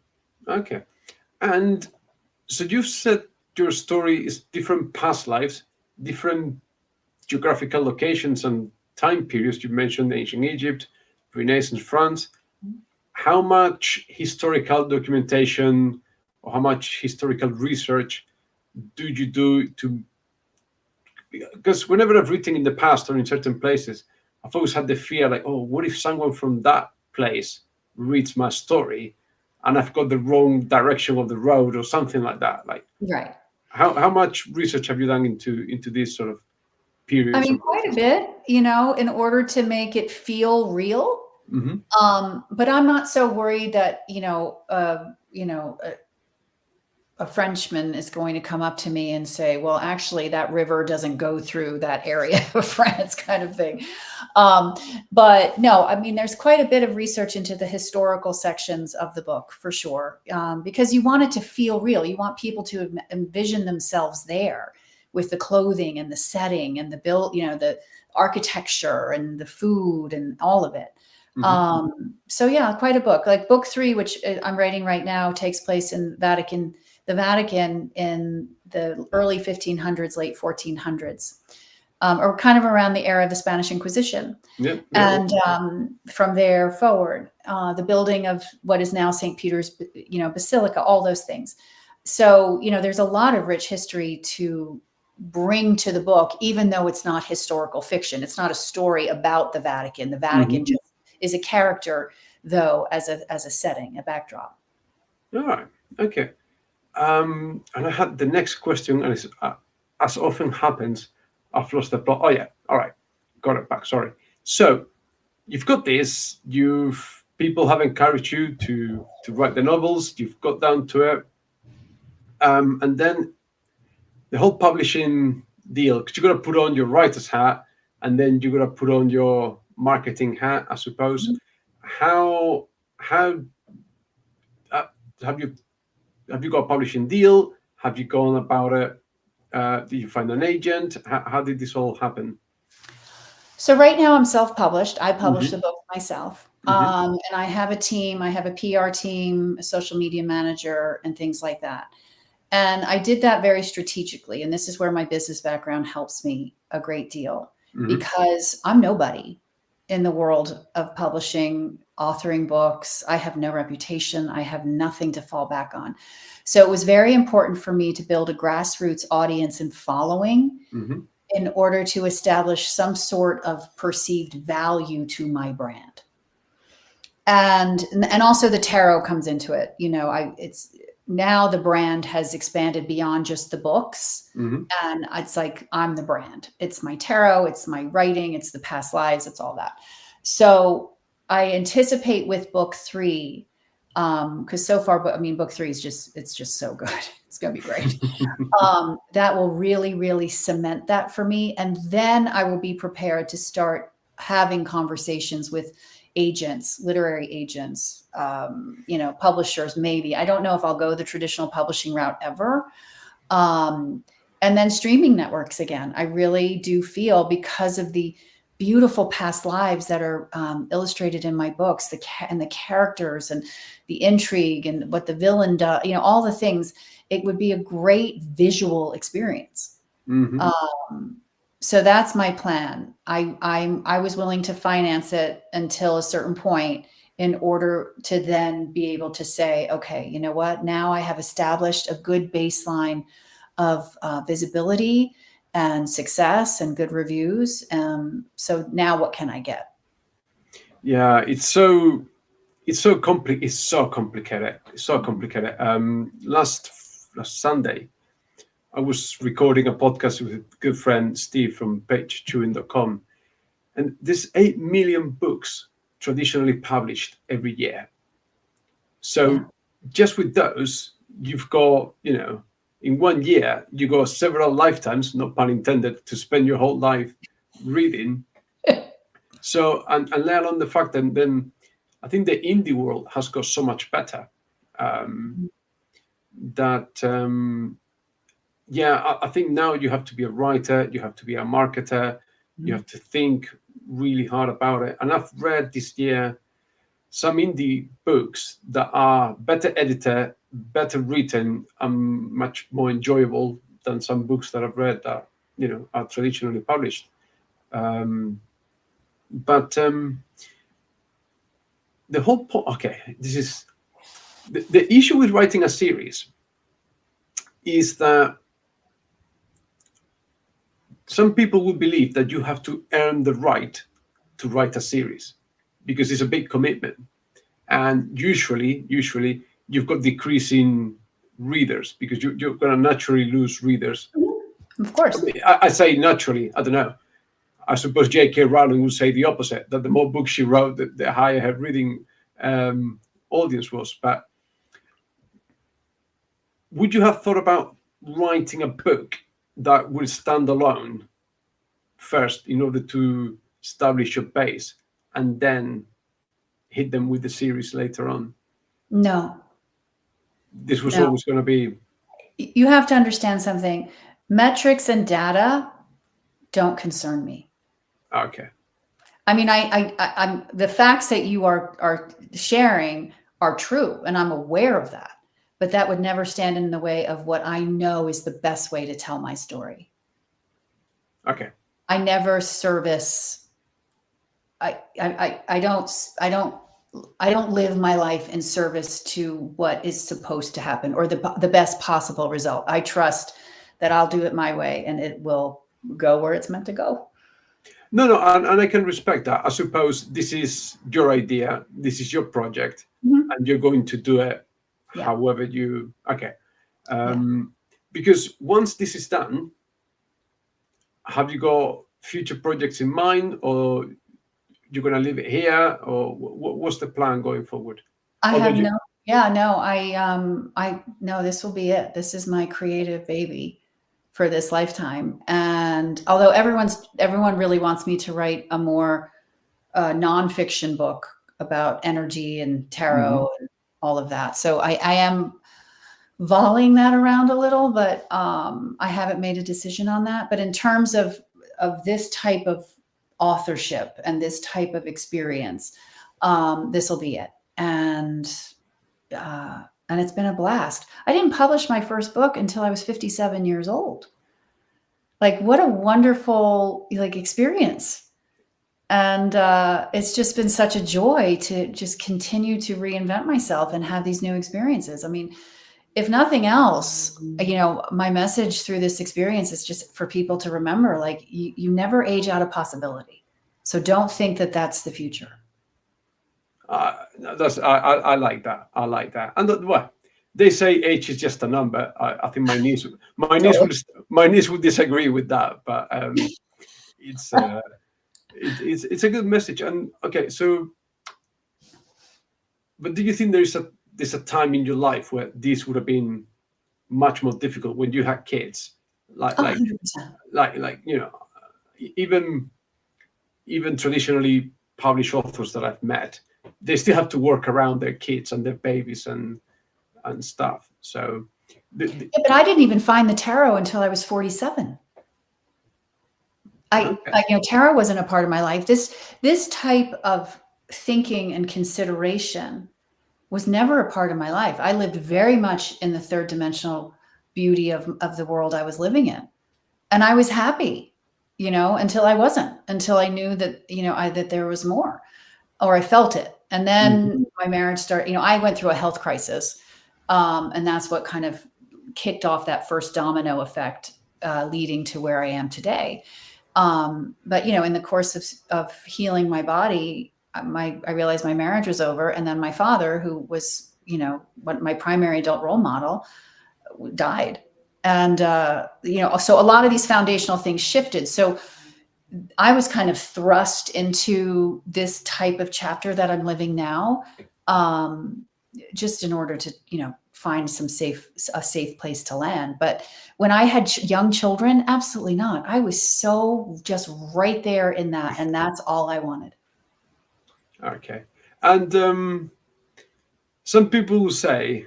Okay. And so you've said your story is different past lives, different geographical locations and time periods. You mentioned ancient Egypt, Renaissance France. How much historical documentation or how much historical research do you do to? Because whenever I've written in the past or in certain places, I've always had the fear like, oh, what if someone from that place reads my story and I've got the wrong direction of the road or something like that? Like, Right. how much research have you done into these sort of I periods mean, and quite a places? bit, you know, in order to make it feel real. Hmm. But I'm not so worried that, a Frenchman is going to come up to me and say, well, actually, that river doesn't go through that area of France, kind of thing. Um, but no, I mean, there's quite a bit of research into the historical sections of the book, for sure, because you want it to feel real. You want people to envision themselves there with the clothing and the setting and the build, the architecture and the food and all of it. Hmm. So yeah, quite a book. Like book 3, which I'm writing right now, takes place in the Vatican in the early 1500s, late 1400s, or kind of around the era of the Spanish Inquisition. Yeah, yeah, yeah. And from there forward, the building of what is now St. Peter's, Basilica, all those things. So, there's a lot of rich history to bring to the book, even though it's not historical fiction. It's not a story about the Vatican. The Vatican Hmm. just is a character, though, as a setting, a backdrop. All right. Okay. And I had the next question, and it's, as often happens, I've lost the plot. Oh yeah. All right. Got it back. Sorry. So you've got this. People have encouraged you to write the novels. You've got down to it, and then the whole publishing deal, because you got to put on your writer's hat, and then you got to put on your marketing hat, I suppose. How uh, have you got a publishing deal? Have you gone about it? Did you find an agent? How did this all happen? So right now I'm self-published. I publish the Hmm. book myself. Hmm. And I have a team. I have a PR team, a social media manager, and things like that. And I did that very strategically. And this is where my business background helps me a great deal, Hmm. because I'm nobody in the world of publishing, authoring books. I have no reputation. I have nothing to fall back on. So it was very important for me to build a grassroots audience and following Hmm. in order to establish some sort of perceived value to my brand. And also the tarot comes into it. It's now the brand has expanded beyond just the books, Hmm. and it's like I'm the brand. It's my tarot, it's my writing, it's the past lives, it's all that. So I anticipate with book 3, because so far, but I mean, book 3 is just so good. It's going to be great. That will really, really cement that for me. And then I will be prepared to start having conversations with agents, literary agents, publishers, maybe. I don't know if I'll go the traditional publishing route ever. And then streaming networks again. I really do feel, because of the beautiful past lives that are illustrated in my books, and the characters and the intrigue and what the villain does, all the things, it would be a great visual experience. Hmm. So that's my plan. I was willing to finance it until a certain point, in order to then be able to say, okay, you know what, now I have established a good baseline of visibility and success and good reviews. So now what can I get? Yeah, it's so complicated. It's so complicated. It's so complicated. Last Sunday, I was recording a podcast with a good friend Steve from pagechewing.com, and there's 8 million books traditionally published every year. So Yeah. just with those, you've got, in 1 year, you got several lifetimes, no pun intended, to spend your whole life reading. So, and let alone the fact that then I think the indie world has got so much better that, I think now you have to be a writer, you have to be a marketer, you have to think really hard about it. And I've read this year some indie books that are better edited, better written, and much more enjoyable than some books that I've read that, are traditionally published. But the whole point, okay, this is the issue with writing a series is that some people would believe that you have to earn the right to write a series because it's a big commitment. And usually you've got decreasing readers because you're going to naturally lose readers. Of course. I say naturally, I don't know. I suppose J.K. Rowling would say the opposite, that the more books she wrote, the higher her reading audience was. But would you have thought about writing a book that will stand alone first in order to establish your base and then hit them with the series later on? No. This was always going to be... You have to understand something. Metrics and data don't concern me. Okay. I mean, I'm the facts that you are sharing are true, and I'm aware of that. But that would never stand in the way of what I know is the best way to tell my story. Okay. I never service. I don't live my life in service to what is supposed to happen or the best possible result. I trust that I'll do it my way and it will go where it's meant to go. No, and I can respect that. I suppose this is your idea, this is your project, and you're going to do it however you... Okay. Because once this is done, have you got future projects in mind, or you're going to leave it here, or what's the plan going forward? I know this will be it. This is my creative baby for this lifetime. And although everyone really wants me to write a more nonfiction book about energy and tarot and all of that. So I am volleying that around a little, but I haven't made a decision on that. But in terms of this type of authorship and this type of experience, this will be it. And it's been a blast. I didn't publish my first book until I was 57 years old. Like, what a wonderful experience. And it's just been such a joy to just continue to reinvent myself and have these new experiences. I mean, if nothing else, my message through this experience is just for people to remember, like, you never age out of possibility. So don't think that that's the future. I like that. I like that. And well, they say age is just a number. I think my niece would disagree with that, but it's a good message. And okay, so, but do you think there's a time in your life where this would have been much more difficult when you had kids, like 100%. Even traditionally published authors that I've met, they still have to work around their kids and their babies and stuff. So, but I didn't even find the tarot until I was 47. Tarot wasn't a part of my life. This type of thinking and consideration was never a part of my life. I lived very much in the third dimensional beauty of the world I was living in, and I was happy, until I wasn't, until I knew that that there was more, or I felt it. And then my marriage started, I went through a health crisis. And that's what kind of kicked off that first domino effect, leading to where I am today. But in the course of healing my body, I realized my marriage was over. And then my father, who was, what my primary adult role model, died. And, so a lot of these foundational things shifted. So I was kind of thrust into this type of chapter that I'm living now, just in order to, find a safe place to land. But when I had young children, absolutely not. I was so just right there in that. And that's all I wanted. Okay. And some people will say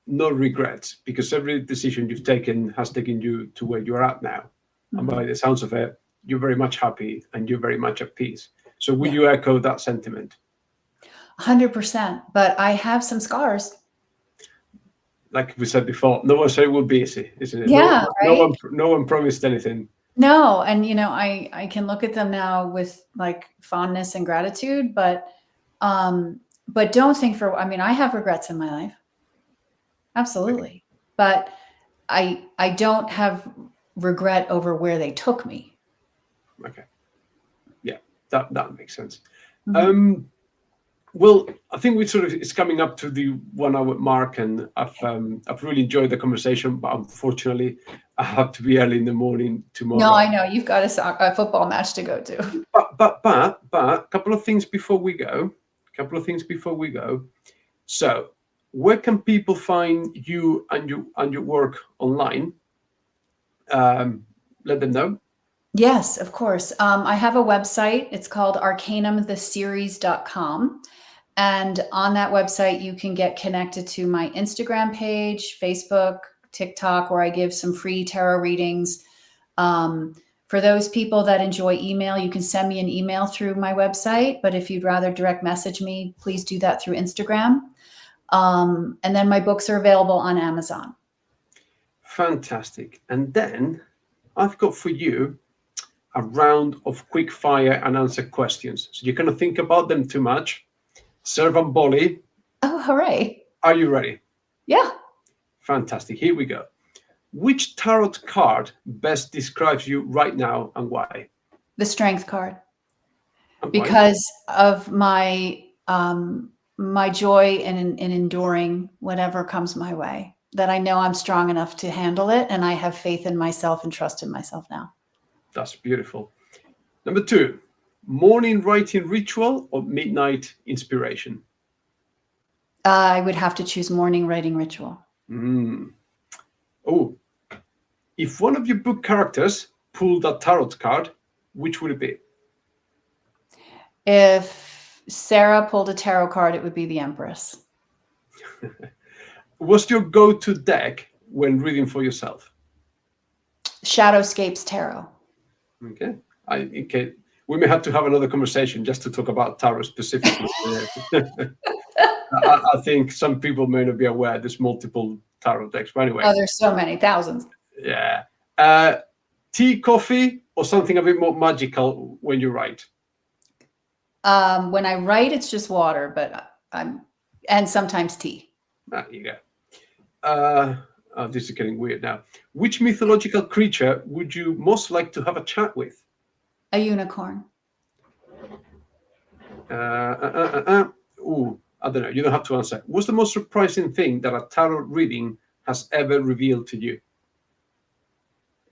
no regrets because every decision you've taken has taken you to where you're at now. Mm-hmm. And by the sounds of it, you're very much happy and you're very much at peace. So would you echo that sentiment? 100%. But I have some scars. Like we said before, no one said it would be easy, isn't it? Yeah, right? No one promised anything. No, and I can look at them now with like fondness and gratitude, but don't think I have regrets in my life. Absolutely. Okay. But I don't have regret over where they took me. Okay. Yeah, that makes sense. Mm-hmm. Well, I think it's coming up to the 1 hour mark, and I've really enjoyed the conversation, but unfortunately I have to be early in the morning tomorrow. No, I know you've got a football match to go to. But a couple of things before we go. So, where can people find you and your work online? Let them know. Yes, of course. I have a website. It's called arcanumtheseries.com. And on that website, you can get connected to my Instagram page, Facebook, TikTok, where I give some free tarot readings. For those people that enjoy email, you can send me an email through my website. But if you'd rather direct message me, please do that through Instagram. And then my books are available on Amazon. Fantastic. And then I've got for you a round of quick fire and answer questions. So you're going to think about them too much. Serve and Bolly. Oh, hooray. Are you ready? Yeah. Fantastic. Here we go. Which tarot card best describes you right now and why? The Strength card. And because of my my joy in enduring whatever comes my way, that I know I'm strong enough to handle it, and I have faith in myself and trust in myself now. That's beautiful. Number 2, morning writing ritual or midnight inspiration? I would have to choose morning writing ritual. Oh, if one of your book characters pulled a tarot card, which would it be? If Sarah pulled a tarot card, it would be the Empress. What's your go-to deck when reading for yourself? Shadowscapes Tarot. Okay. We may have to have another conversation just to talk about tarot specifically. I think some people may not be aware there's multiple tarot decks. But anyway. Oh, there's so many, thousands. Yeah. Tea, coffee, or something a bit more magical when you write? When I write, it's just water, but and sometimes tea. There you go. This is getting weird now. Which mythological creature would you most like to have a chat with? A unicorn. Ooh, I don't know. You don't have to answer. What's the most surprising thing that a tarot reading has ever revealed to you?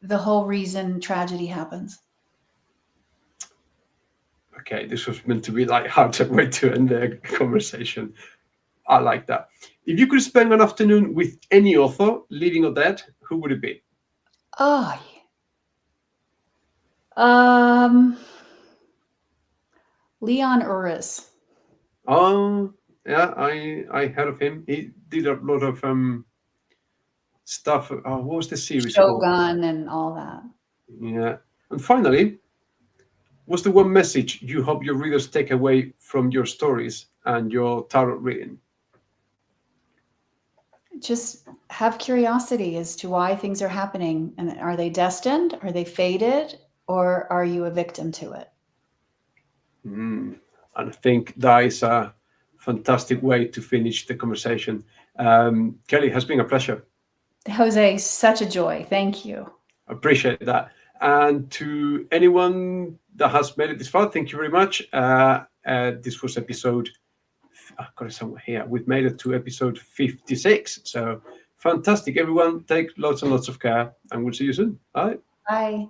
The whole reason tragedy happens. Okay, this was meant to be light-hearted way to end the conversation. I like that. If you could spend an afternoon with any author, living or dead, who would it be? Oh, Leon Uris. Oh, yeah, I heard of him. He did a lot of stuff. What was the series called? Shogun and all that. Yeah. And finally, what's the one message you hope your readers take away from your stories and your tarot reading? Just have curiosity as to why things are happening. And are they destined? Are they fated? Or are you a victim to it? And I think that is a fantastic way to finish the conversation. Kelly, has been a pleasure. Jose, such a joy. Thank you. Appreciate that. And to anyone that has made it this far, thank you very much. This was episode, I've got it somewhere here. We've made it to episode 56. So fantastic, everyone. Take lots and lots of care, and we'll see you soon. Bye. Bye.